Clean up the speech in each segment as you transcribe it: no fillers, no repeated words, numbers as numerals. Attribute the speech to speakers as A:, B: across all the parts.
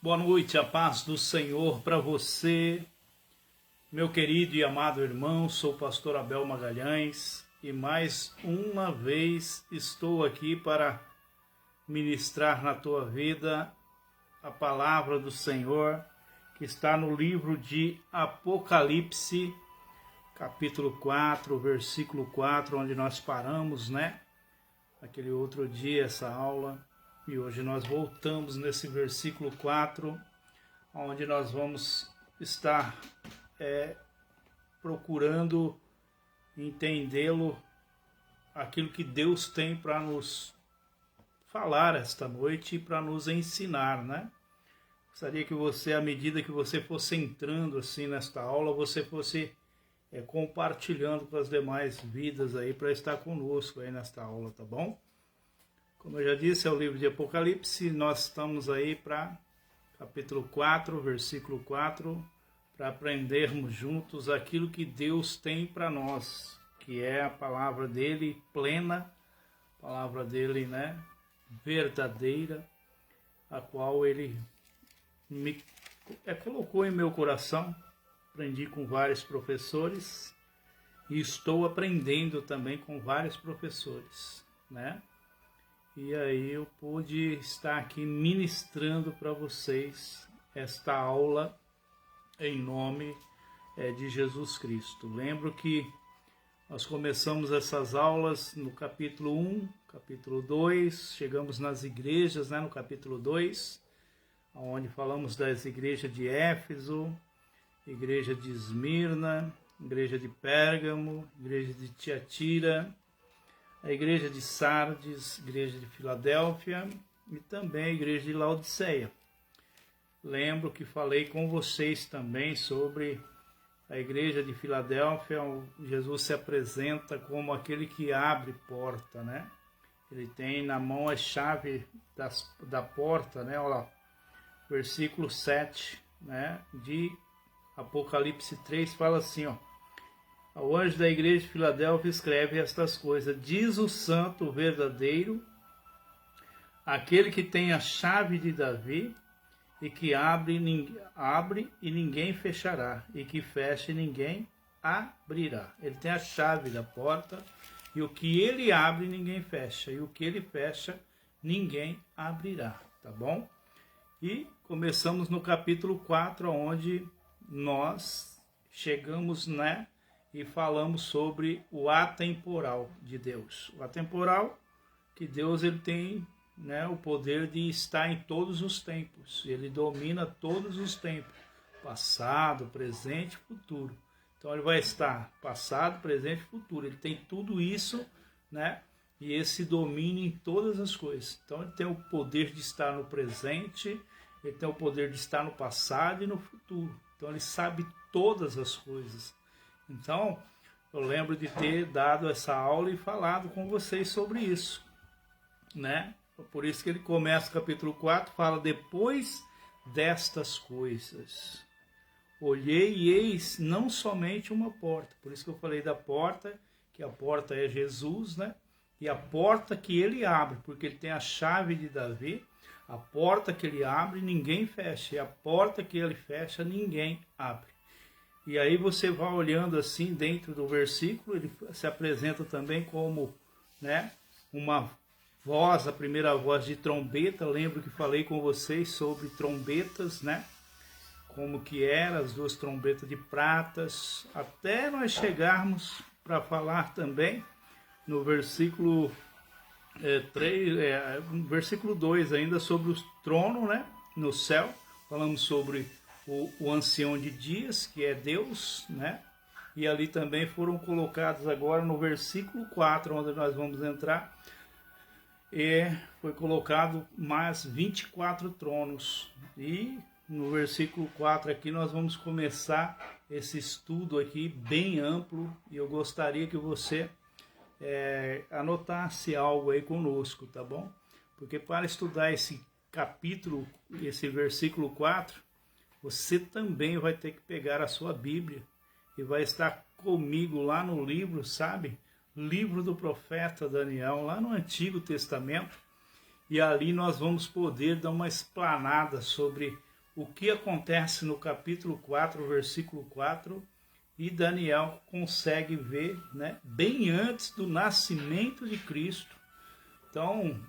A: Boa noite, a paz do Senhor para você, meu querido e amado irmão. Sou o pastor Abel Magalhães e mais uma vez estou aqui para ministrar na tua vida a palavra do Senhor que está no livro de Apocalipse, capítulo 4, versículo 4, onde nós paramos, aquele outro dia, essa aula. E hoje nós voltamos nesse versículo 4, onde nós vamos estar procurando entendê-lo, aquilo que Deus tem para nos falar esta noite e para nos ensinar, Gostaria que você, à medida que você fosse entrando assim nesta aula, você fosse compartilhando com as demais vidas aí para estar conosco aí nesta aula, tá bom? Como eu já disse, é o livro de Apocalipse. Nós estamos aí para capítulo 4, versículo 4, para aprendermos juntos aquilo que Deus tem para nós, que é a palavra dele plena, a palavra dele, verdadeira, a qual ele me colocou em meu coração. Aprendi com vários professores e estou aprendendo também com vários professores, E aí eu pude estar aqui ministrando para vocês esta aula em nome de Jesus Cristo. Lembro que nós começamos essas aulas no capítulo 1, capítulo 2, chegamos nas igrejas, no capítulo 2, onde falamos das igrejas de Éfeso, igreja de Esmirna, igreja de Pérgamo, igreja de Tiatira, a igreja de Sardes, igreja de Filadélfia e também a igreja de Laodiceia. Lembro que falei com vocês também sobre a igreja de Filadélfia. Jesus se apresenta como aquele que abre porta, Ele tem na mão a chave da porta, Olha lá, versículo 7, de Apocalipse 3 fala assim, Ao anjo da igreja de Filadélfia escreve estas coisas: diz o santo verdadeiro, aquele que tem a chave de Davi, e que abre e ninguém fechará, e que fecha e ninguém abrirá. Ele tem a chave da porta, e o que ele abre ninguém fecha, e o que ele fecha ninguém abrirá, tá bom? E começamos no capítulo 4, onde nós chegamos, e falamos sobre o atemporal de Deus. O atemporal, que Deus ele tem o poder de estar em todos os tempos. Ele domina todos os tempos, passado, presente e futuro. Então ele vai estar passado, presente e futuro. Ele tem tudo isso, e esse domínio em todas as coisas. Então ele tem o poder de estar no presente, ele tem o poder de estar no passado e no futuro. Então ele sabe todas as coisas. Então, eu lembro de ter dado essa aula e falado com vocês sobre isso, Por isso que ele começa o capítulo 4, fala: depois destas coisas, olhei e eis não somente uma porta. Por isso que eu falei da porta, que a porta é Jesus, E a porta que ele abre, porque ele tem a chave de Davi, a porta que ele abre, ninguém fecha. E a porta que ele fecha, ninguém abre. E aí você vai olhando assim dentro do versículo, ele se apresenta também como, uma voz, a primeira voz de trombeta. Lembro que falei com vocês sobre trombetas, como que eram as duas trombetas de pratas, até nós chegarmos para falar também no versículo versículo 2 ainda sobre o trono, no céu. Falamos sobre o ancião de dias, que é Deus, E ali também foram colocados agora no versículo 4, onde nós vamos entrar, foi colocado mais 24 tronos. E no versículo 4 aqui nós vamos começar esse estudo aqui bem amplo, e eu gostaria que você anotasse algo aí conosco, tá bom? Porque para estudar esse capítulo, esse versículo 4, você também vai ter que pegar a sua Bíblia e vai estar comigo lá no livro, livro do profeta Daniel, lá no Antigo Testamento, e ali nós vamos poder dar uma explanada sobre o que acontece no capítulo 4, versículo 4, e Daniel consegue ver, né, bem antes do nascimento de Cristo. Então,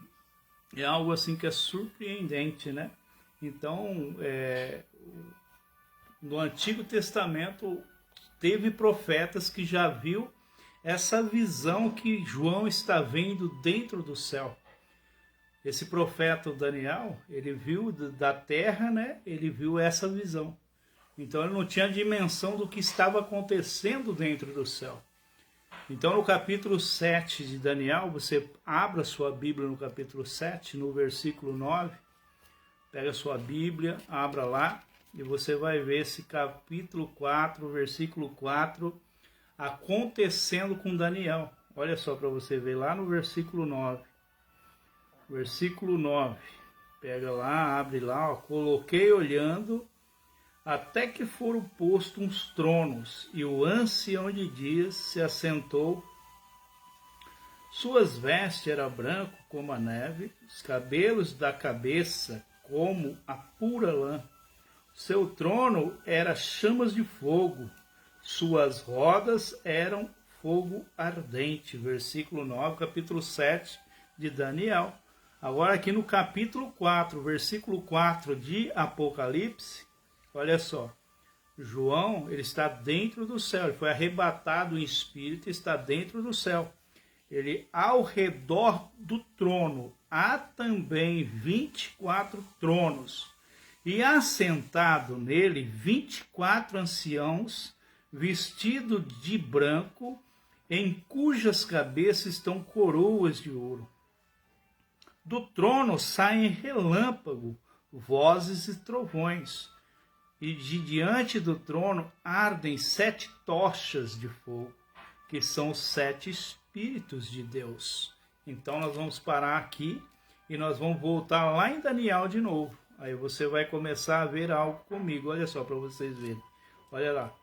A: é algo assim que é surpreendente, né? Então, no Antigo Testamento, teve profetas que já viu essa visão que João está vendo dentro do céu. Esse profeta Daniel, ele viu da terra, né? Ele viu essa visão. Então ele não tinha dimensão do que estava acontecendo dentro do céu. Então no capítulo 7 de Daniel, você abra sua Bíblia no capítulo 7, no versículo 9. Pega sua Bíblia, abra lá, e você vai ver esse capítulo 4, versículo 4, acontecendo com Daniel. Olha só para você ver lá no versículo 9. Versículo 9. Pega lá, abre lá, ó. Coloquei olhando, até que foram postos uns tronos, e o ancião de dias se assentou. Suas vestes eram branco como a neve, os cabelos da cabeça como a pura lã. Seu trono era chamas de fogo, suas rodas eram fogo ardente. Versículo 9, capítulo 7 de Daniel. Agora aqui no capítulo 4, versículo 4 de Apocalipse, olha só. João, ele está dentro do céu, ele foi arrebatado em espírito e está dentro do céu. Ele, ao redor do trono, há também 24 tronos. E assentado nele 24 anciãos, vestidos de branco, em cujas cabeças estão coroas de ouro. Do trono saem relâmpago, vozes e trovões, e de diante do trono ardem 7 tochas de fogo, que são os 7 Espíritos de Deus. Então nós vamos parar aqui e nós vamos voltar lá em Daniel de novo. Aí você vai começar a ver algo comigo. Olha só para vocês verem. Olha lá.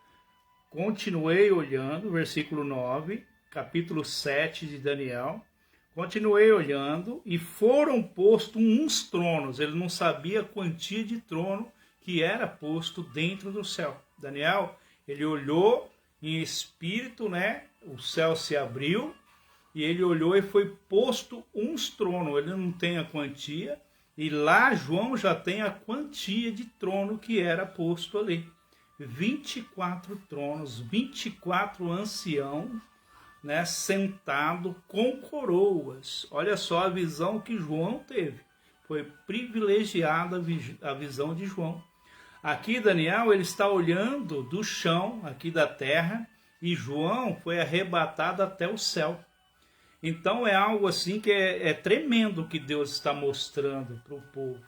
A: Continuei olhando, versículo 9, capítulo 7 de Daniel. Continuei olhando e foram postos uns tronos. Ele não sabia a quantia de trono que era posto dentro do céu. Daniel, ele olhou em espírito, né? O céu se abriu e ele olhou e foi posto uns tronos. Ele não tem a quantia. E lá João já tem a quantia de trono que era posto ali. 24 tronos, 24 anciãos, né, sentado com coroas. Olha só a visão que João teve. Foi privilegiada a visão de João. Aqui Daniel, ele está olhando do chão, aqui da terra, e João foi arrebatado até o céu. Então é algo assim que é tremendo que Deus está mostrando para o povo.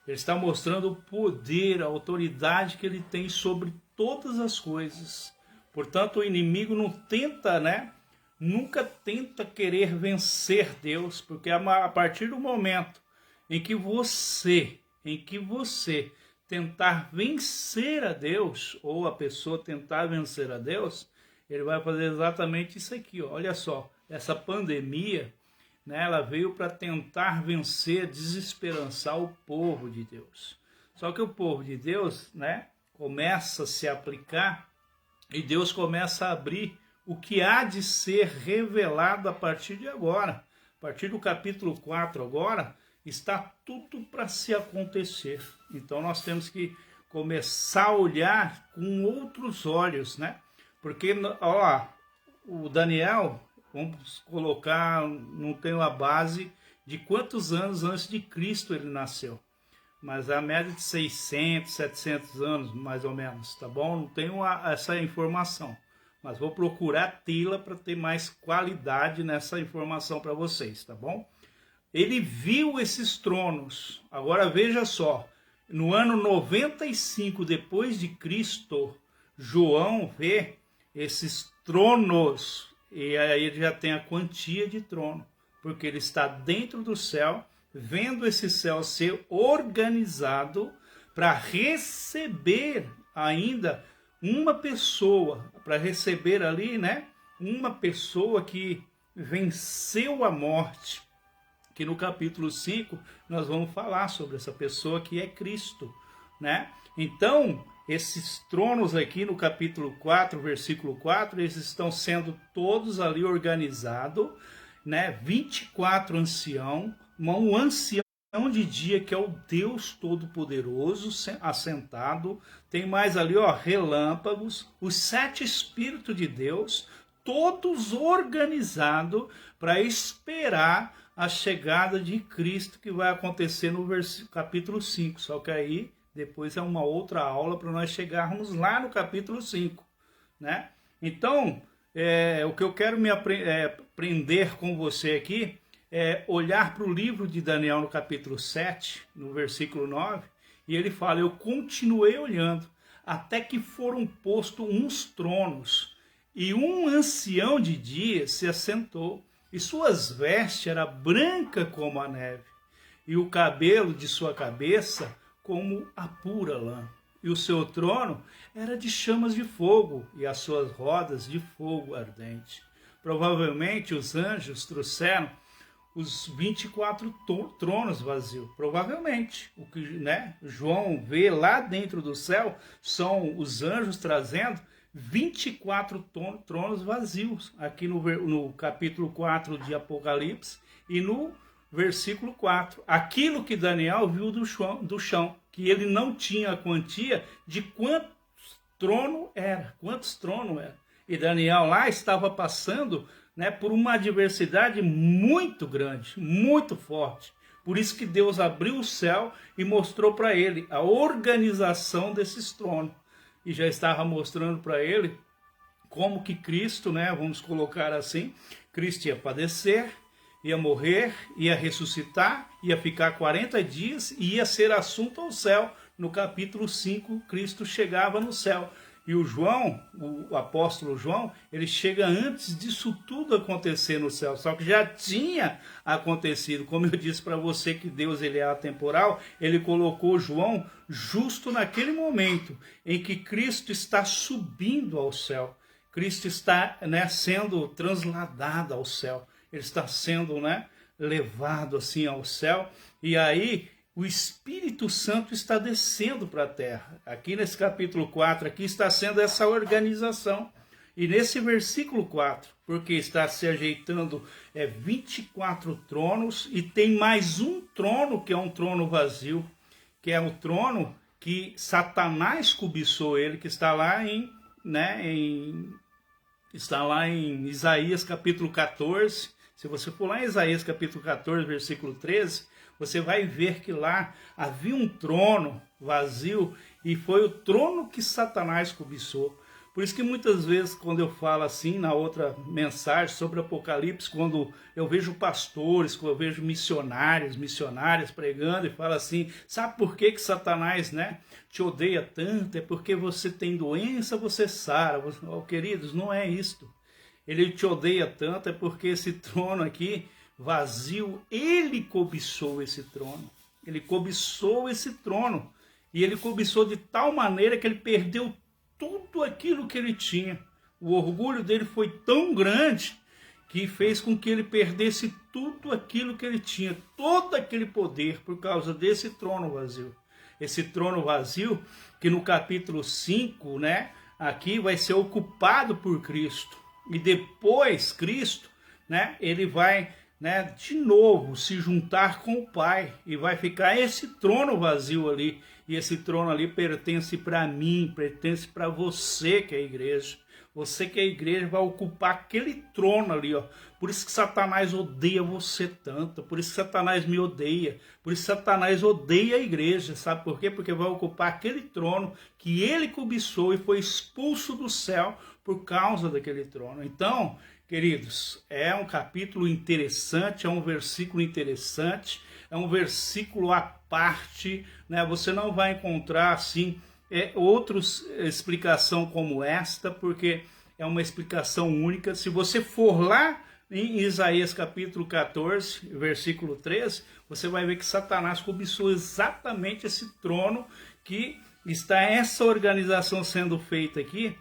A: Ele está mostrando o poder, a autoridade que ele tem sobre todas as coisas. Portanto, o inimigo não tenta, né? Nunca tenta querer vencer Deus, porque a partir do momento em que você tentar vencer a Deus, ou a pessoa tentar vencer a Deus, ele vai fazer exatamente isso aqui, ó. Olha só. Essa pandemia, né, ela veio para tentar vencer, desesperançar o povo de Deus. Só que o povo de Deus, né, começa a se aplicar e Deus começa a abrir o que há de ser revelado a partir de agora. A partir do capítulo 4 agora, está tudo para se acontecer. Então nós temos que começar a olhar com outros olhos, né? Porque, ó, o Daniel, vamos colocar, não tenho a base de quantos anos antes de Cristo ele nasceu. Mas a média de 600, 700 anos, mais ou menos, tá bom? Não tenho essa informação. Mas vou procurar tê-la para ter mais qualidade nessa informação para vocês, tá bom? Ele viu esses tronos. Agora veja só, no ano 95 depois de Cristo, João vê esses tronos. E aí ele já tem a quantia de trono, porque ele está dentro do céu, vendo esse céu ser organizado para receber ainda uma pessoa, para receber ali, né, uma pessoa que venceu a morte, que no capítulo 5 nós vamos falar sobre essa pessoa que é Cristo. né? Então, esses tronos aqui no capítulo 4, versículo 4, eles estão sendo todos ali organizados, né? 24 anciãos, um ancião de dia que é o Deus Todo-Poderoso assentado, tem mais ali, ó, relâmpagos, os 7 Espíritos de Deus, todos organizados para esperar a chegada de Cristo, que vai acontecer no capítulo 5, só que aí depois é uma outra aula para nós chegarmos lá no capítulo 5, né? Então, o que eu quero aprender com você aqui é olhar para o livro de Daniel no capítulo 7, no versículo 9, e ele fala: eu continuei olhando, até que foram postos uns tronos, e um ancião de dia se assentou, e suas vestes eram brancas como a neve, e o cabelo de sua cabeça como a pura lã. E o seu trono era de chamas de fogo, e as suas rodas de fogo ardente. Provavelmente os anjos trouxeram os 24 tronos vazios, provavelmente. O que, né, João vê lá dentro do céu são os anjos trazendo 24 tronos vazios, aqui no capítulo 4 de Apocalipse e no versículo 4. Aquilo que Daniel viu do chão, que ele não tinha a quantia de quantos tronos era. E Daniel lá estava passando, né, por uma adversidade muito grande, muito forte. Por isso que Deus abriu o céu e mostrou para ele a organização desses tronos. E já estava mostrando para ele como que Cristo, né, vamos colocar assim, Cristo ia padecer, ia morrer, ia ressuscitar, ia ficar 40 dias e ia ser assunto ao céu. No capítulo 5, Cristo chegava no céu. E o João, o apóstolo João, ele chega antes disso tudo acontecer no céu, só que já tinha acontecido. Como eu disse para você que Deus ele é atemporal, ele colocou João justo naquele momento em que Cristo está subindo ao céu. Cristo está, né, sendo transladado ao céu. Ele está sendo, né, levado assim ao céu. E aí o Espírito Santo está descendo para a terra. Aqui nesse capítulo 4, aqui está sendo essa organização. E nesse versículo 4, porque está se ajeitando 24 tronos, e tem mais um trono, que é um trono vazio, que é o trono que Satanás cobiçou ele, que está lá está lá em Isaías capítulo 14. Se você for lá em Isaías capítulo 14, versículo 13, você vai ver que lá havia um trono vazio e foi o trono que Satanás cobiçou. Por isso que muitas vezes quando eu falo assim na outra mensagem sobre Apocalipse, quando eu vejo pastores, quando eu vejo missionárias pregando e falo assim, sabe por que Satanás, né, te odeia tanto? É porque você tem doença, você sara. Oh, queridos, não é isto. Ele te odeia tanto é porque esse trono aqui vazio, ele cobiçou esse trono. Ele cobiçou esse trono. E ele cobiçou de tal maneira que ele perdeu tudo aquilo que ele tinha. O orgulho dele foi tão grande que fez com que ele perdesse tudo aquilo que ele tinha, todo aquele poder por causa desse trono vazio. Esse trono vazio que no capítulo 5, né, aqui vai ser ocupado por Cristo. E depois Cristo, né, ele vai, né, de novo se juntar com o Pai e vai ficar esse trono vazio ali. E esse trono ali pertence para mim, pertence para você que é a igreja. Você que é a igreja vai ocupar aquele trono ali, ó. Por isso que Satanás odeia você tanto, por isso que Satanás me odeia, por isso que Satanás odeia a igreja, sabe por quê? Porque vai ocupar aquele trono que ele cobiçou e foi expulso do céu por causa daquele trono. Então, queridos, é um capítulo interessante, é um versículo interessante, é um versículo à parte, né? Você não vai encontrar assim outras explicação como esta, porque é uma explicação única. Se você for lá em Isaías capítulo 14, versículo 13, você vai ver que Satanás cobiçou exatamente esse trono, que está essa organização sendo feita aqui.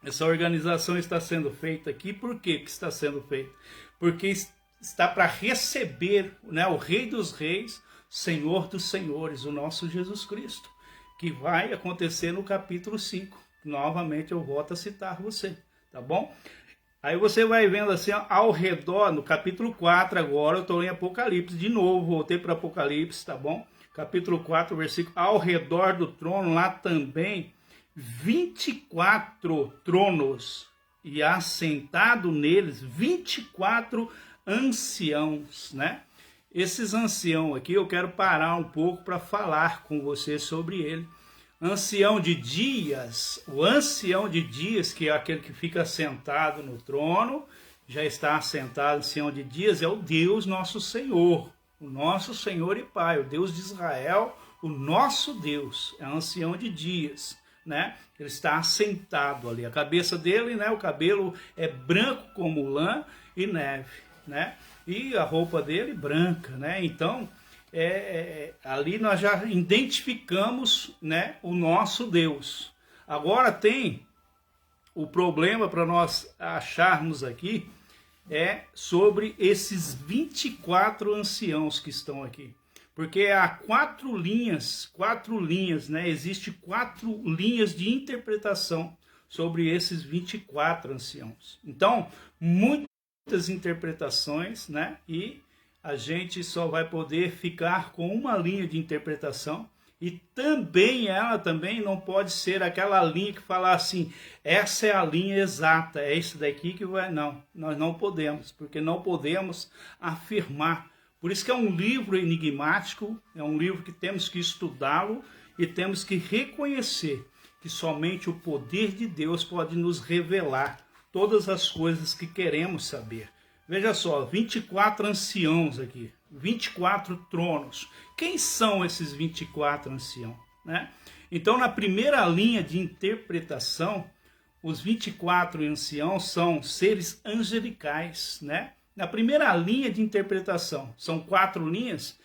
A: Essa organização está sendo feita aqui, por que está sendo feita? Porque está para receber, né, o Rei dos Reis, Senhor dos Senhores, o nosso Jesus Cristo. que vai acontecer no capítulo 5. Novamente eu volto a citar você, tá bom? Aí você vai vendo assim, ao redor, no capítulo 4 agora, eu estou em Apocalipse, de novo, voltei para Apocalipse, tá bom? Capítulo 4, versículo, ao redor do trono, lá também, 24 tronos, e assentado neles, 24 anciãos, né? Esses anciãos aqui, eu quero parar um pouco para falar com você sobre ele. Ancião de dias, o ancião de dias, que é aquele que fica sentado no trono, já está assentado, ancião de dias, é o Deus nosso Senhor, o nosso Senhor e Pai, o Deus de Israel, o nosso Deus, é ancião de dias, né? Ele está assentado ali, a cabeça dele, né? O cabelo é branco como lã e neve, né? E a roupa dele branca, né? Então, ali nós já identificamos, né, o nosso Deus. Agora tem o problema para nós acharmos aqui sobre esses 24 anciãos que estão aqui. Porque há quatro linhas, né? Existem 4 linhas de interpretação sobre esses 24 anciãos. Então, muitas interpretações, né? E a gente só vai poder ficar com uma linha de interpretação, e também ela também não pode ser aquela linha que fala assim, essa é a linha exata, é isso daqui que vai... Não, nós não podemos, porque não podemos afirmar. Por isso que é um livro enigmático, é um livro que temos que estudá-lo e temos que reconhecer que somente o poder de Deus pode nos revelar todas as coisas que queremos saber. Veja só, 24 anciãos aqui, 24 tronos. Quem são esses 24 anciãos, né? Então, na primeira linha de interpretação, os 24 anciãos são seres angelicais, né? Na primeira linha de interpretação, são 4 linhas,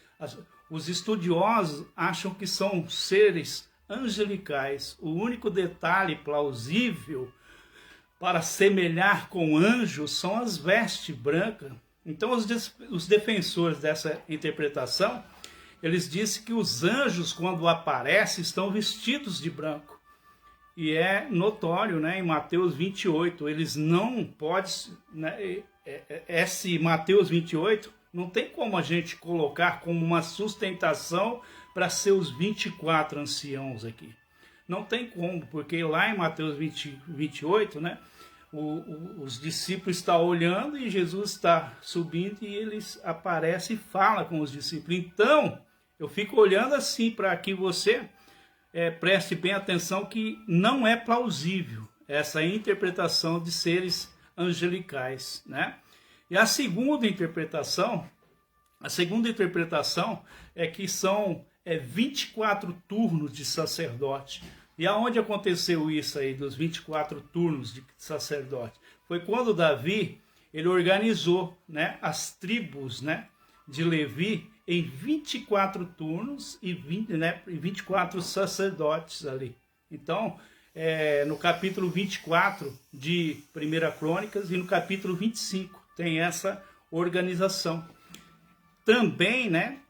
A: os estudiosos acham que são seres angelicais. O único detalhe plausível para semelhar com anjos são as vestes brancas. Então os defensores dessa interpretação, eles dizem que os anjos, quando aparecem, estão vestidos de branco. E é notório, né, em Mateus 28, eles não podem... Né, esse Mateus 28 não tem como a gente colocar como uma sustentação para ser os 24 anciãos aqui. Não tem como, porque lá em Mateus 28, né, os discípulos estão olhando e Jesus está subindo e eles aparecem e falam com os discípulos. Então, eu fico olhando assim para que você preste bem atenção que não é plausível essa interpretação de seres angelicais, né? E a segunda interpretação é que são 24 turnos de sacerdote. E aonde aconteceu isso aí, dos 24 turnos de sacerdote? Foi quando Davi, ele organizou, né, as tribos, né, de Levi em 24 turnos e 24 sacerdotes ali. Então, no capítulo 24 de 1 Crônicas e no capítulo 25 tem essa organização. Também, né,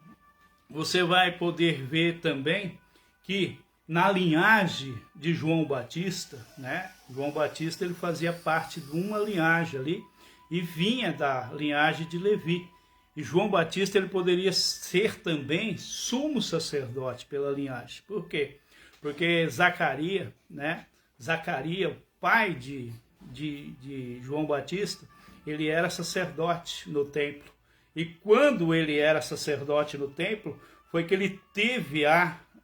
A: você vai poder ver também que na linhagem de João Batista, né? João Batista ele fazia parte de uma linhagem ali e vinha da linhagem de Levi. E João Batista ele poderia ser também sumo sacerdote pela linhagem. Por quê? Porque Zacarias, né? Zacarias, pai de João Batista, ele era sacerdote no templo. E quando ele era sacerdote no templo, foi que ele teve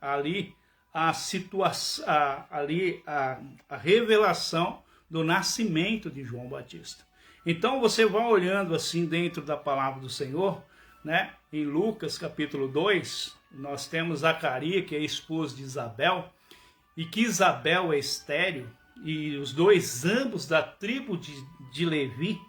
A: ali a situação, a revelação do nascimento de João Batista. Então você vai olhando assim dentro da palavra do Senhor, né? Em Lucas capítulo 2, nós temos Zacarias, que é esposo de Isabel, e que Isabel é estéril, e os dois, ambos da tribo de Levi.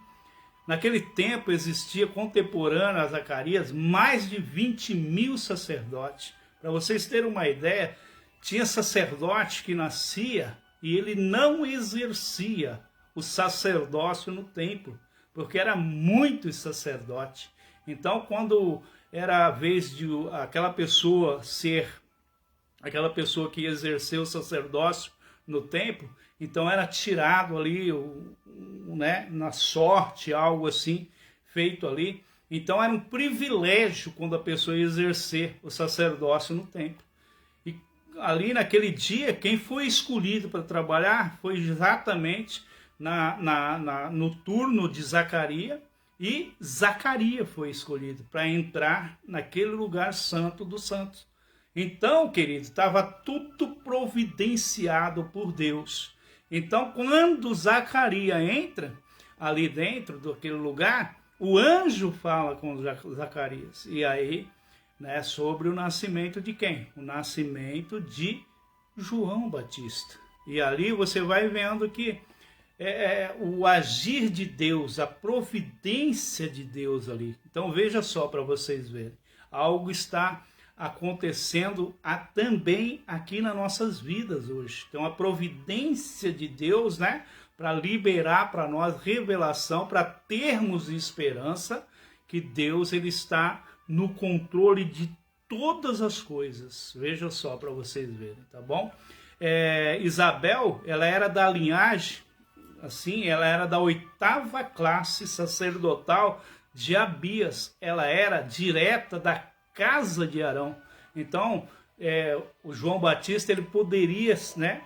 A: Naquele tempo existia contemporâneo a Zacarias mais de 20.000 sacerdotes. Para vocês terem uma ideia, tinha sacerdote que nascia e ele não exercia o sacerdócio no templo, porque era muito sacerdote. Então, quando era a vez de aquela pessoa ser aquela pessoa que exerceu o sacerdócio no templo, então era tirado ali, né, na sorte, algo assim, feito ali. Então era um privilégio quando a pessoa ia exercer o sacerdócio no templo. E ali naquele dia, quem foi escolhido para trabalhar foi exatamente no turno de Zacarias, e Zacarias foi escolhido para entrar naquele lugar santo dos santos. Então, querido, estava tudo providenciado por Deus. Então, quando Zacarias entra ali dentro daquele lugar, o anjo fala com Zacarias. E aí, né, sobre o nascimento de quem? O nascimento de João Batista. E ali você vai vendo que o agir de Deus, a providência de Deus ali. Então veja só para vocês verem. Algo está acontecendo também aqui nas nossas vidas hoje. Então a providência de Deus, né, para liberar para nós revelação, para termos esperança que Deus ele está no controle de todas as coisas. Veja só para vocês verem, tá bom? Isabel, ela era da linhagem, assim, ela era da 8ª classe sacerdotal de Abias. Ela era direta da casa de Arão. Então, o João Batista ele poderia, né,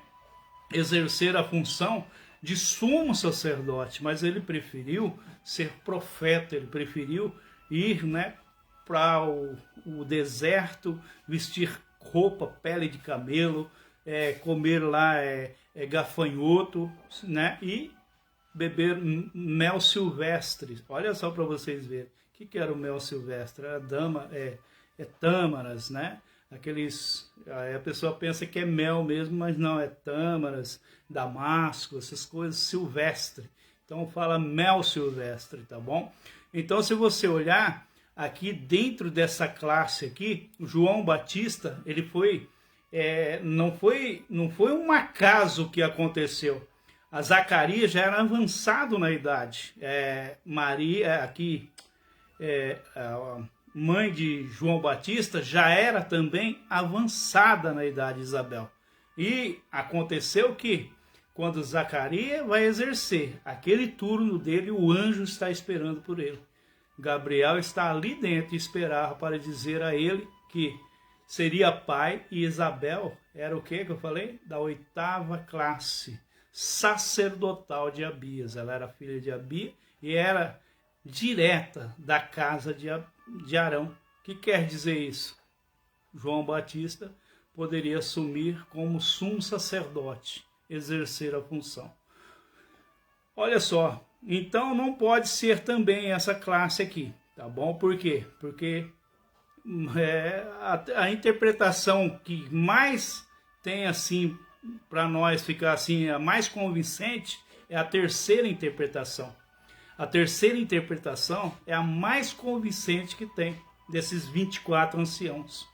A: exercer a função de sumo sacerdote, mas ele preferiu ser profeta. Ele preferiu ir, né, para o deserto, vestir roupa, pele de camelo, comer lá gafanhoto, né, e beber mel silvestre. Olha só para vocês verem. O que era o mel silvestre? Era tâmaras, né? Aqueles, aí a pessoa pensa que é mel mesmo, mas não, é tâmaras, damasco, essas coisas silvestre. Então fala mel silvestre, tá bom? Então se você olhar aqui dentro dessa classe aqui, o João Batista, ele foi, não foi um acaso que aconteceu. A Zacarias já era avançado na idade. Maria, aqui, a mãe de João Batista, já era também avançada na idade de Isabel. E aconteceu que, quando Zacarias vai exercer aquele turno dele, o anjo está esperando por ele. Gabriel está ali dentro e esperava para dizer a ele que seria pai, e Isabel era o que eu falei? Da 8ª classe sacerdotal de Abias. Ela era filha de Abias e era direta da casa de Arão. O que quer dizer isso? João Batista poderia assumir como sumo sacerdote, exercer a função. Olha só, então não pode ser também essa classe aqui, tá bom? Por quê? Porque a interpretação que mais tem assim, para nós ficar assim, a mais convincente, é a terceira interpretação. A terceira interpretação é a mais convincente que tem desses 24 anciãos.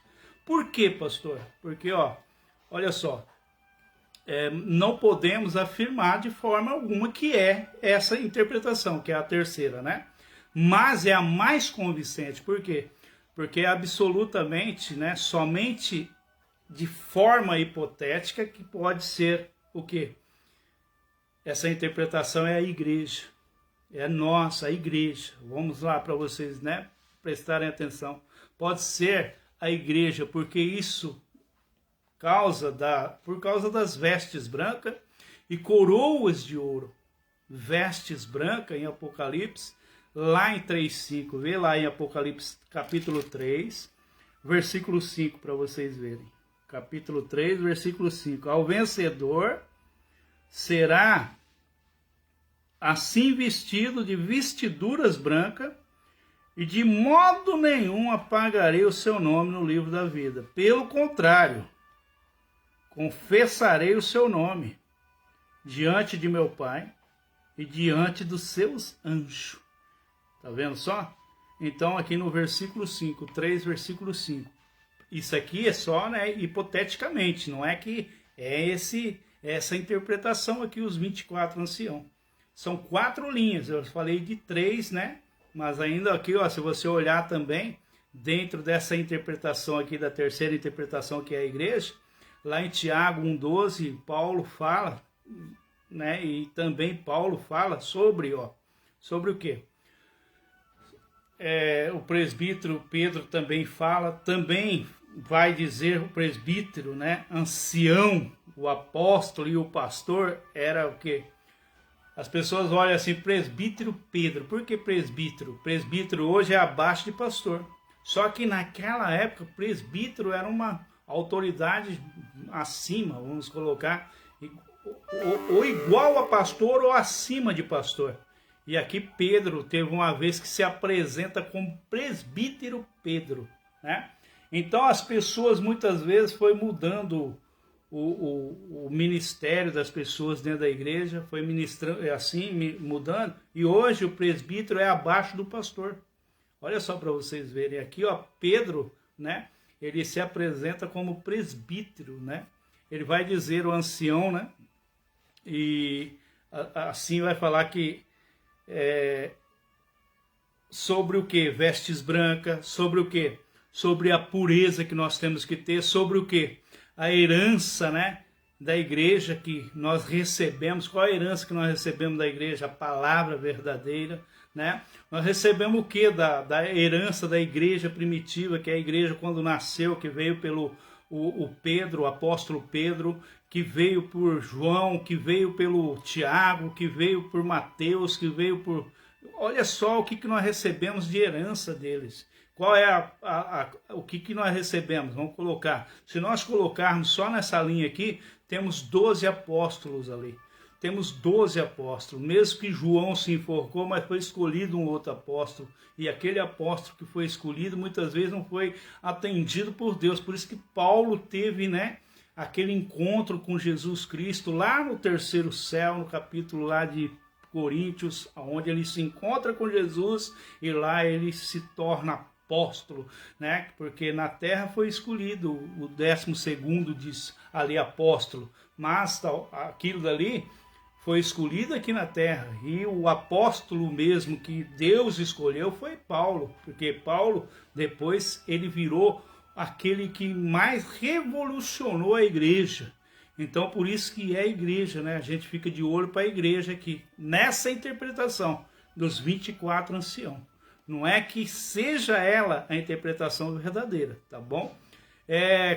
A: Por quê, pastor? Porque, olha só, não podemos afirmar de forma alguma que é essa interpretação, que é a terceira, né? Mas é a mais convincente. Por quê? Porque é absolutamente, né, somente de forma hipotética que pode ser o quê? Essa interpretação é a igreja. É nossa, a igreja. Vamos lá para vocês, né, prestarem atenção. Pode ser a igreja, porque isso por causa das vestes brancas e coroas de ouro. Vestes brancas em Apocalipse, lá em 3:5. Vê lá em Apocalipse capítulo 3, versículo 5, para vocês verem. Capítulo 3, versículo 5. Ao vencedor será assim vestido de vestiduras brancas, e de modo nenhum apagarei o seu nome no livro da vida. Pelo contrário, confessarei o seu nome diante de meu Pai e diante dos seus anjos. Tá vendo só? Então aqui no versículo 5, 3, versículo 5. Isso aqui é só, né, hipoteticamente, não é que é essa interpretação aqui, os 24 anciãos. São 4 linhas, eu falei de 3, né? Mas ainda aqui, se você olhar também, dentro dessa interpretação aqui, da terceira interpretação, que é a igreja, Lá em Tiago 1,12, Paulo fala, né? E também Paulo fala sobre o quê? O presbítero Pedro também fala, também vai dizer o presbítero, né? Ancião, o apóstolo e o pastor era o quê? As pessoas olham assim, presbítero Pedro. Por que presbítero? Presbítero hoje é abaixo de pastor. Só que naquela época, presbítero era uma autoridade acima, vamos colocar, ou igual a pastor ou acima de pastor. E aqui Pedro teve uma vez que se apresenta como presbítero Pedro, né? Então as pessoas muitas vezes foi mudando o ministério das pessoas dentro da igreja, foi ministrando assim, mudando, e hoje o presbítero é abaixo do pastor. Olha só para vocês verem aqui, Pedro, né? Ele se apresenta como presbítero, né? Ele vai dizer o ancião, né? E assim vai falar que sobre o que? Vestes brancas, sobre o que? Sobre a pureza que nós temos que ter, sobre o que? A herança, né, da igreja que nós recebemos. Qual a herança que nós recebemos da igreja? A palavra verdadeira, né? Nós recebemos o que da herança da igreja primitiva, que é a igreja quando nasceu, que veio pelo o Pedro, o apóstolo Pedro, que veio por João, que veio pelo Tiago, que veio por Mateus, que veio por... Olha só o que nós recebemos de herança deles. Qual é o que nós recebemos? Vamos colocar. Se nós colocarmos só nessa linha aqui, temos 12 apóstolos ali. Temos 12 apóstolos. Mesmo que João se enforcou, mas foi escolhido um outro apóstolo. E aquele apóstolo que foi escolhido, muitas vezes não foi atendido por Deus. Por isso que Paulo teve, né, aquele encontro com Jesus Cristo lá no terceiro céu, no capítulo lá de Coríntios, onde ele se encontra com Jesus e lá ele se torna apóstolo, né? Porque na terra foi escolhido o 12º diz ali apóstolo, mas aquilo dali foi escolhido aqui na terra, e o apóstolo mesmo que Deus escolheu foi Paulo, porque Paulo depois ele virou aquele que mais revolucionou a igreja. Então por isso que é a igreja, né? A gente fica de olho para a igreja aqui, nessa interpretação dos 24 anciãos. Não é que seja ela a interpretação verdadeira, tá bom?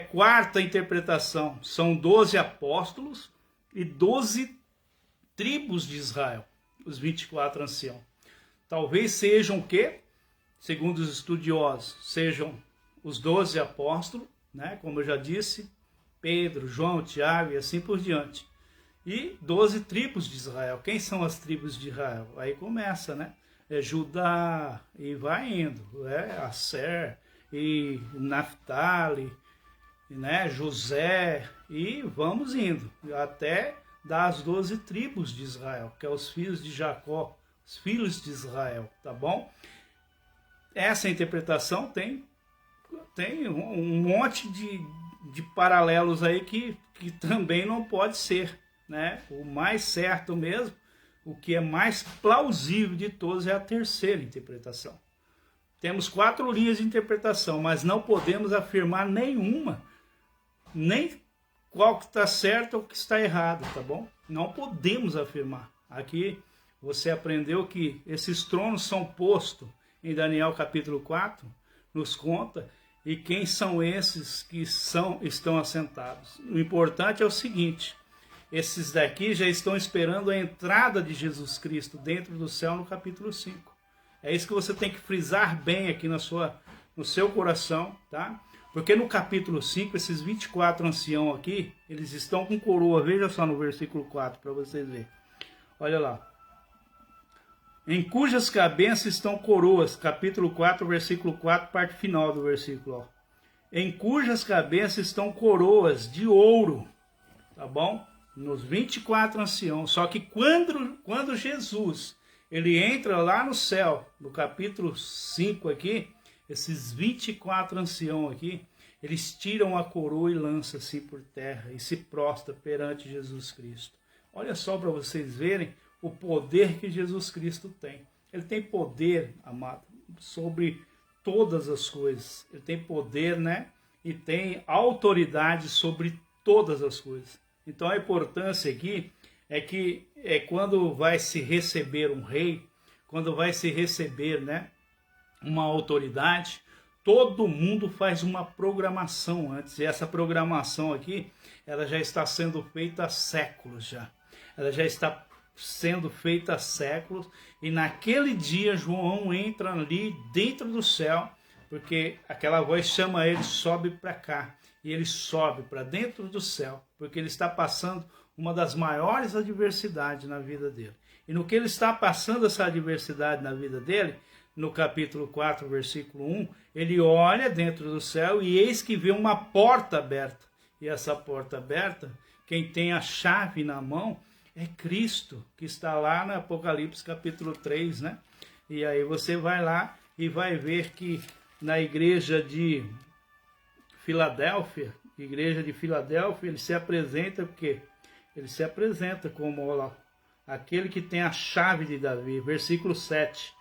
A: Quarta interpretação, são 12 apóstolos e 12 tribos de Israel, os 24 anciãos. Talvez sejam o quê? Segundo os estudiosos, sejam os 12 apóstolos, né? Como eu já disse, Pedro, João, Tiago e assim por diante. E 12 tribos de Israel. Quem são as tribos de Israel? Aí começa, né? Judá, e vai indo, Asser, e Naftali, né? José, e vamos indo, até das 12 tribos de Israel, que é os filhos de Jacó, os filhos de Israel, tá bom? Essa interpretação tem um monte de paralelos aí que também não pode ser, né? O mais certo mesmo, o que é mais plausível de todos é a terceira interpretação. Temos 4 linhas de interpretação, mas não podemos afirmar nenhuma, nem qual que está certo ou que está errado, tá bom? Não podemos afirmar. Aqui você aprendeu que esses tronos são postos em Daniel capítulo 4, nos conta, e quem são esses que estão assentados. O importante é o seguinte: esses daqui já estão esperando a entrada de Jesus Cristo dentro do céu no capítulo 5. É isso que você tem que frisar bem aqui no seu coração, tá? Porque no capítulo 5, esses 24 anciãos aqui, eles estão com coroa. Veja só no versículo 4 para vocês verem. Olha lá. Em cujas cabeças estão coroas. Capítulo 4, versículo 4, parte final do versículo. Ó. Em cujas cabeças estão coroas de ouro. Tá bom? Nos 24 anciãos. Só que quando Jesus ele entra lá no céu, no capítulo 5 aqui, esses 24 anciãos aqui, eles tiram a coroa e lançam assim por terra e se prostra perante Jesus Cristo. Olha só para vocês verem o poder que Jesus Cristo tem. Ele tem poder, amado, sobre todas as coisas. Ele tem poder, né? E tem autoridade sobre todas as coisas. Então a importância aqui é que quando vai se receber um rei, quando vai se receber, né, uma autoridade, todo mundo faz uma programação antes. E essa programação aqui, ela já está sendo feita há séculos já. Ela já está sendo feita há séculos. E naquele dia João entra ali dentro do céu, porque aquela voz chama ele, sobe para cá. E ele sobe para dentro do céu, porque ele está passando uma das maiores adversidades na vida dele. E no que ele está passando essa adversidade na vida dele, no capítulo 4, versículo 1, ele olha dentro do céu e eis que vê uma porta aberta. E essa porta aberta, quem tem a chave na mão é Cristo, que está lá no Apocalipse capítulo 3, né? E aí você vai lá e vai ver que na igreja de Filadélfia, ele se apresenta porque ele se apresenta como ó, aquele que tem a chave de Davi, versículo 7,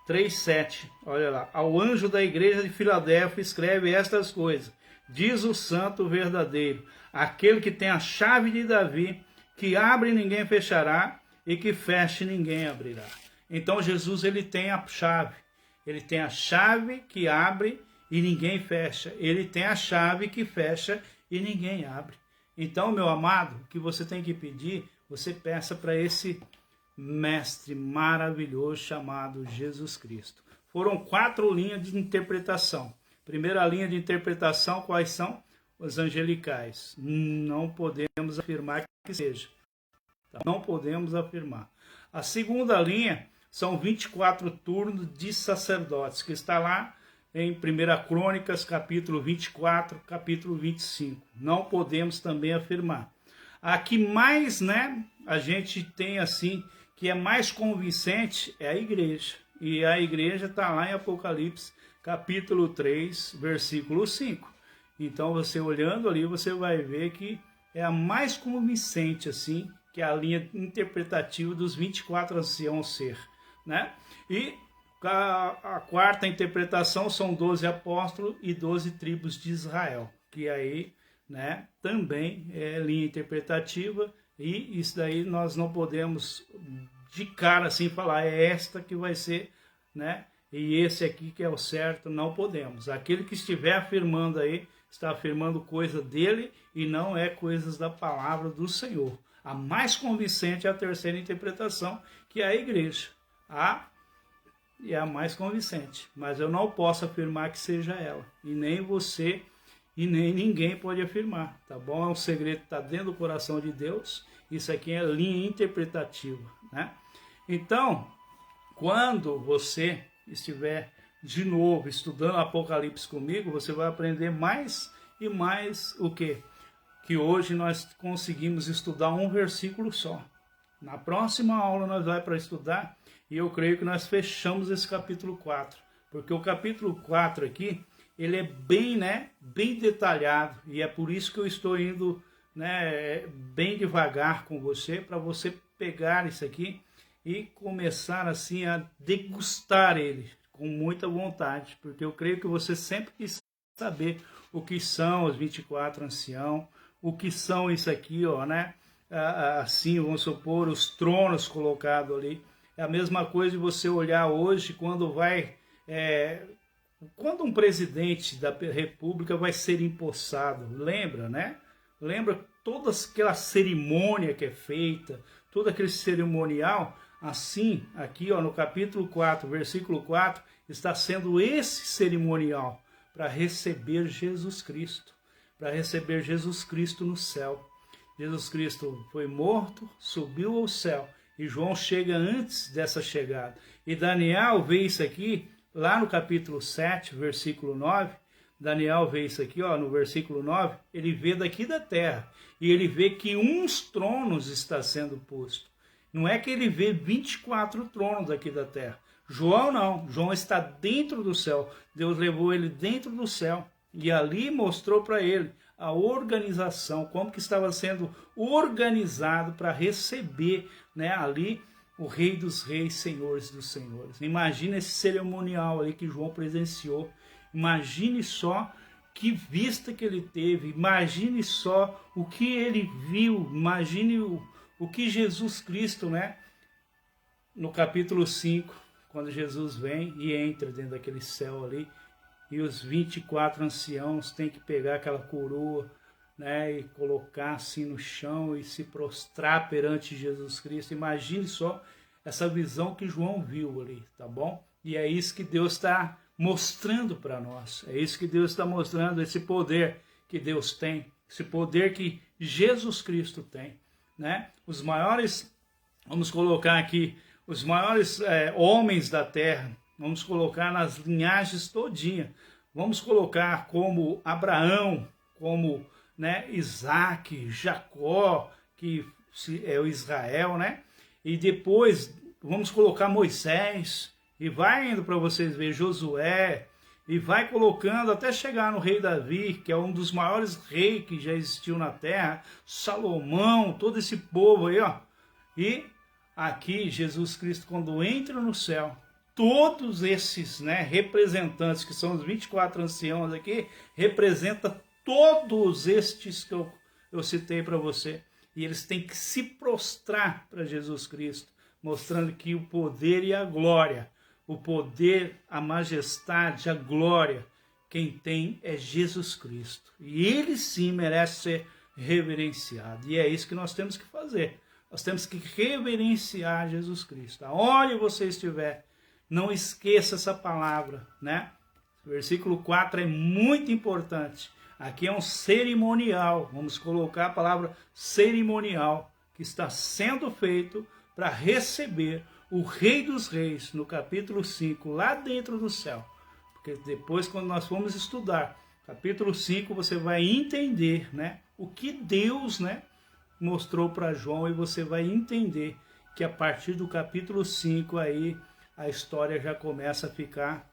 A: 3:7, olha lá, ao anjo da igreja de Filadélfia escreve estas coisas, diz o santo verdadeiro, aquele que tem a chave de Davi, que abre e ninguém fechará, e que fecha e ninguém abrirá. Então Jesus ele tem a chave que abre e ninguém fecha, ele tem a chave que fecha e ninguém abre. Então, meu amado, o que você tem que pedir, você peça para esse mestre maravilhoso chamado Jesus Cristo. Foram 4 linhas de interpretação. Primeira linha de interpretação, quais são? Os angelicais. Não podemos afirmar que seja. Não podemos afirmar. A segunda linha são 24 turnos de sacerdotes, que está lá em 1 Crônicas, capítulo 24, capítulo 25. Não podemos também afirmar. A que mais, né, a gente tem assim, que é mais convincente, é a igreja. E a igreja está lá em Apocalipse, capítulo 3, versículo 5. Então, você olhando ali, você vai ver que é a mais convincente, assim, que é a linha interpretativa dos 24 anciãos ser, né? E a quarta interpretação são 12 apóstolos e 12 tribos de Israel, que aí, né, também é linha interpretativa, e isso daí nós não podemos de cara assim falar, é esta que vai ser, né, e esse aqui que é o certo, não podemos. Aquele que estiver afirmando aí, está afirmando coisa dele e não é coisas da palavra do Senhor. A mais convincente é a terceira interpretação, que é a igreja. E é a mais convincente, mas eu não posso afirmar que seja ela, e nem você, e nem ninguém pode afirmar, tá bom? É um segredo que está dentro do coração de Deus, isso aqui é linha interpretativa, né? Então, quando você estiver de novo estudando Apocalipse comigo, você vai aprender mais e mais o quê? Que hoje nós conseguimos estudar um versículo só. Na próxima aula nós vamos para estudar, e eu creio que nós fechamos esse capítulo 4, porque o capítulo 4 aqui, ele é bem, né, bem detalhado, e é por isso que eu estou indo, né, bem devagar com você, para você pegar isso aqui e começar assim a degustar ele com muita vontade, porque eu creio que você sempre quis saber o que são os 24 anciãos, o que são isso aqui, ó, né? Assim, vamos supor, os tronos colocados ali. É a mesma coisa de você olhar hoje quando quando um presidente da república vai ser empossado, lembra, né? Lembra toda aquela cerimônia que é feita, todo aquele cerimonial. Assim, aqui ó, no capítulo 4, versículo 4, está sendo esse cerimonial para receber Jesus Cristo, no céu. Jesus Cristo foi morto, subiu ao céu, e João chega antes dessa chegada. E Daniel vê isso aqui, lá no capítulo 7, versículo 9, Daniel vê isso aqui, ó, no versículo 9, ele vê daqui da terra, e ele vê que uns tronos está sendo posto. Não é que ele vê 24 tronos aqui da terra. João não, João está dentro do céu. Deus levou ele dentro do céu, e ali mostrou para ele a organização, como que estava sendo organizado para receber, né, ali o Rei dos Reis, Senhores dos Senhores. Imagina esse cerimonial ali que João presenciou. Imagine só que vista que ele teve, imagine só o que ele viu, imagine o que Jesus Cristo, né? No capítulo 5, quando Jesus vem e entra dentro daquele céu ali, e os 24 anciãos têm que pegar aquela coroa, né, e colocar assim no chão e se prostrar perante Jesus Cristo. Imagine só essa visão que João viu ali, tá bom? E é isso que Deus está mostrando para nós. É isso que Deus está mostrando, esse poder que Deus tem, esse poder que Jesus Cristo tem, né? Os maiores, vamos colocar aqui, os maiores homens da terra, vamos colocar nas linhagens todinha. Vamos colocar como Abraão, como, né, Isaac, Jacó, que é o Israel, né? E depois vamos colocar Moisés, e vai indo para vocês verem Josué, e vai colocando até chegar no rei Davi, que é um dos maiores reis que já existiu na terra, Salomão, todo esse povo aí, ó. E aqui Jesus Cristo, quando entra no céu, todos esses, né, representantes, que são os 24 anciãos aqui, representam todos estes que eu citei para você. E eles têm que se prostrar para Jesus Cristo, mostrando que o poder e a glória, o poder, a majestade, a glória, quem tem é Jesus Cristo. E ele sim merece ser reverenciado. E é isso que nós temos que fazer. Nós temos que reverenciar Jesus Cristo. Aonde você estiver, não esqueça essa palavra, né? O versículo 4 é muito importante. Aqui é um cerimonial. Vamos colocar a palavra cerimonial, que está sendo feito para receber o Rei dos Reis, no capítulo 5, lá dentro do céu. Porque depois, quando nós formos estudar capítulo 5, você vai entender, né, o que Deus, né, mostrou para João, e você vai entender que a partir do capítulo 5 aí a história já começa a ficar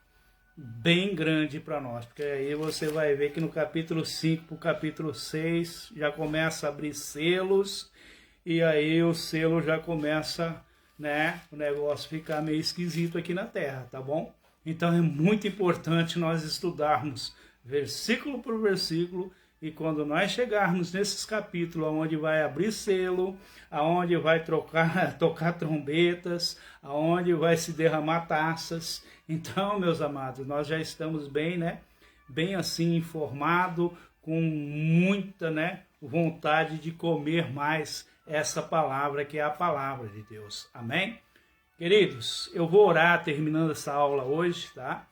A: bem grande para nós, porque aí você vai ver que no capítulo 5 para o capítulo 6 já começa a abrir selos, e aí o selo já começa, né, o negócio ficar meio esquisito aqui na terra, tá bom? Então é muito importante nós estudarmos versículo por versículo, e quando nós chegarmos nesses capítulos onde vai abrir selo, aonde vai tocar trombetas, aonde vai se derramar taças, então, meus amados, nós já estamos bem, né, bem assim informado, com muita, né, vontade de comer mais essa palavra, que é a palavra de Deus. Amém? Queridos, eu vou orar terminando essa aula hoje, tá?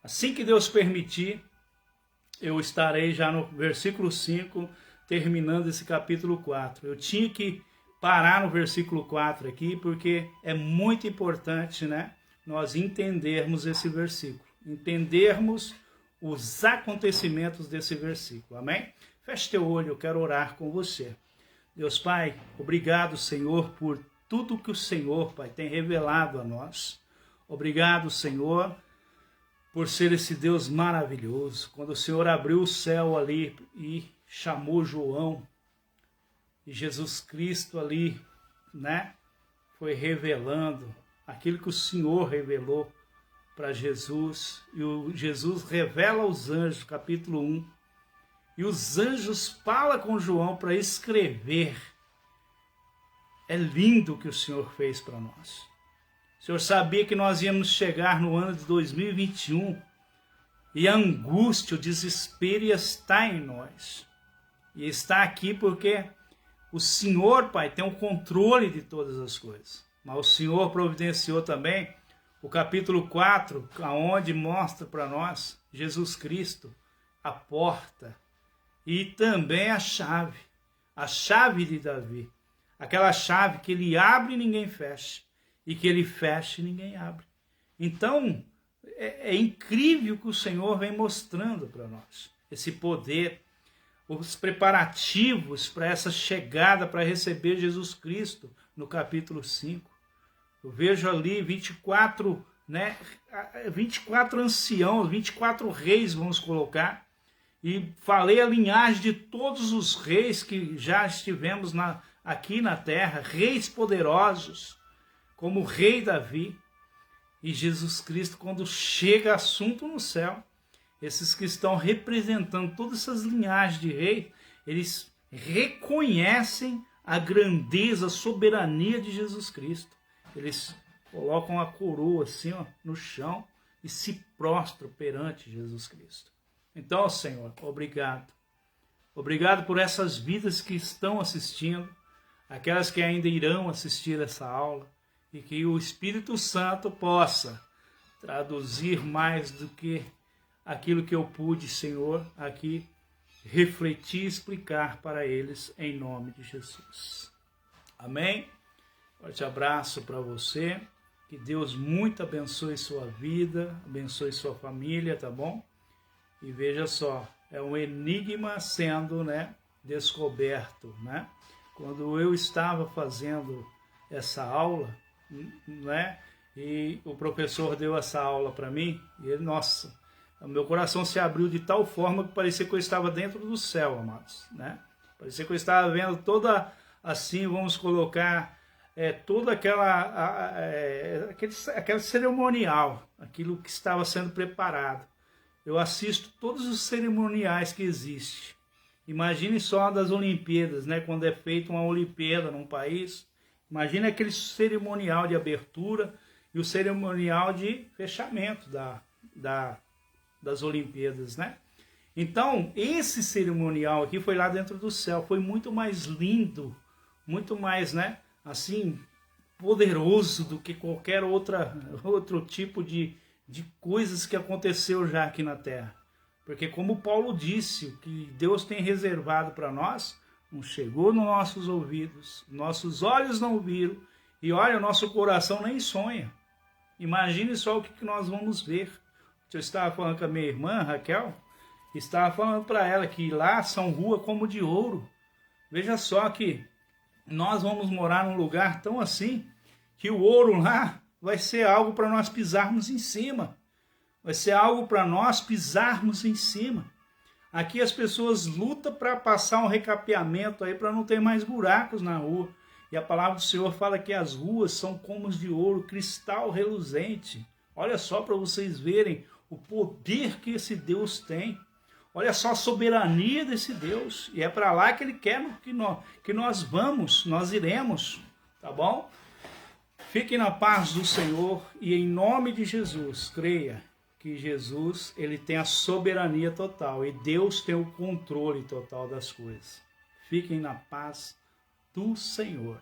A: Assim que Deus permitir, eu estarei já no versículo 5, terminando esse capítulo 4. Eu tinha que parar no versículo 4 aqui, porque é muito importante, né, nós entendermos esse versículo, entendermos os acontecimentos desse versículo. Amém? Feche teu olho, eu quero orar com você. Deus Pai, obrigado, Senhor, por tudo que o Senhor, Pai, tem revelado a nós. Obrigado, Senhor, por ser esse Deus maravilhoso. Quando o Senhor abriu o céu ali e chamou João, e Jesus Cristo ali, né, foi revelando aquilo que o Senhor revelou para Jesus, e o Jesus revela aos anjos, capítulo 1, e os anjos falam com João para escrever. É lindo o que o Senhor fez para nós. O Senhor sabia que nós íamos chegar no ano de 2021 e a angústia, o desespero ia estar em nós. E está aqui porque o Senhor, Pai, tem o controle de todas as coisas. Mas o Senhor providenciou também o capítulo 4, onde mostra para nós Jesus Cristo, a porta, e também a chave de Davi. Aquela chave que ele abre e ninguém fecha, e que ele fecha e ninguém abre. Então, é incrível que o Senhor vem mostrando para nós. Esse poder, os preparativos para essa chegada, para receber Jesus Cristo, no capítulo 5. Eu vejo ali 24, né, 24 anciãos, 24 reis, vamos colocar, e falei a linhagem de todos os reis que já estivemos aqui na terra, reis poderosos, como o rei Davi. E Jesus Cristo, quando chega assunto no céu, esses que estão representando todas essas linhagens de reis, eles reconhecem a grandeza, a soberania de Jesus Cristo. Eles colocam a coroa assim, ó, no chão e se prostram perante Jesus Cristo. Então, Senhor, obrigado. Obrigado por essas vidas que estão assistindo, aquelas que ainda irão assistir essa aula, e que o Espírito Santo possa traduzir mais do que aquilo que eu pude, Senhor, aqui refletir e explicar para eles em nome de Jesus. Amém? Forte abraço para você. Que Deus muito abençoe sua vida, abençoe sua família, tá bom? E veja só, é um enigma sendo, descoberto, né? Quando eu estava fazendo essa aula, e o professor deu essa aula para mim, e ele, nossa, o meu coração se abriu de tal forma que parecia que eu estava dentro do céu, amados, né? Parecia que eu estava vendo toda, assim, vamos colocar, toda aquele cerimonial, aquilo que estava sendo preparado. Eu assisto todos os cerimoniais que existem. Imagine só das Olimpíadas, né? Quando é feita uma Olimpíada num país, imagine aquele cerimonial de abertura e o cerimonial de fechamento das Olimpíadas, né? Então, esse cerimonial aqui foi lá dentro do céu, foi muito mais lindo, muito mais, assim, poderoso do que qualquer outro tipo de coisas que aconteceu já aqui na Terra. Porque como Paulo disse, o que Deus tem reservado para nós, não chegou nos nossos ouvidos, nossos olhos não viram, e olha, o nosso coração nem sonha. Imagine só o que nós vamos ver. Eu estava falando com a minha irmã, Raquel, estava falando para ela que lá são ruas como de ouro. Veja só que nós vamos morar num lugar tão assim, que o ouro lá vai ser algo para nós pisarmos em cima. Vai ser algo para nós pisarmos em cima. Aqui as pessoas lutam para passar um recapeamento aí, para não ter mais buracos na rua. E a palavra do Senhor fala que as ruas são como de ouro, cristal reluzente. Olha só para vocês verem o poder que esse Deus tem. Olha só a soberania desse Deus. E é para lá que Ele quer que nós vamos, nós iremos. Tá bom? Fiquem na paz do Senhor e em nome de Jesus, creia que Jesus, Ele tem a soberania total e Deus tem o controle total das coisas. Fiquem na paz do Senhor.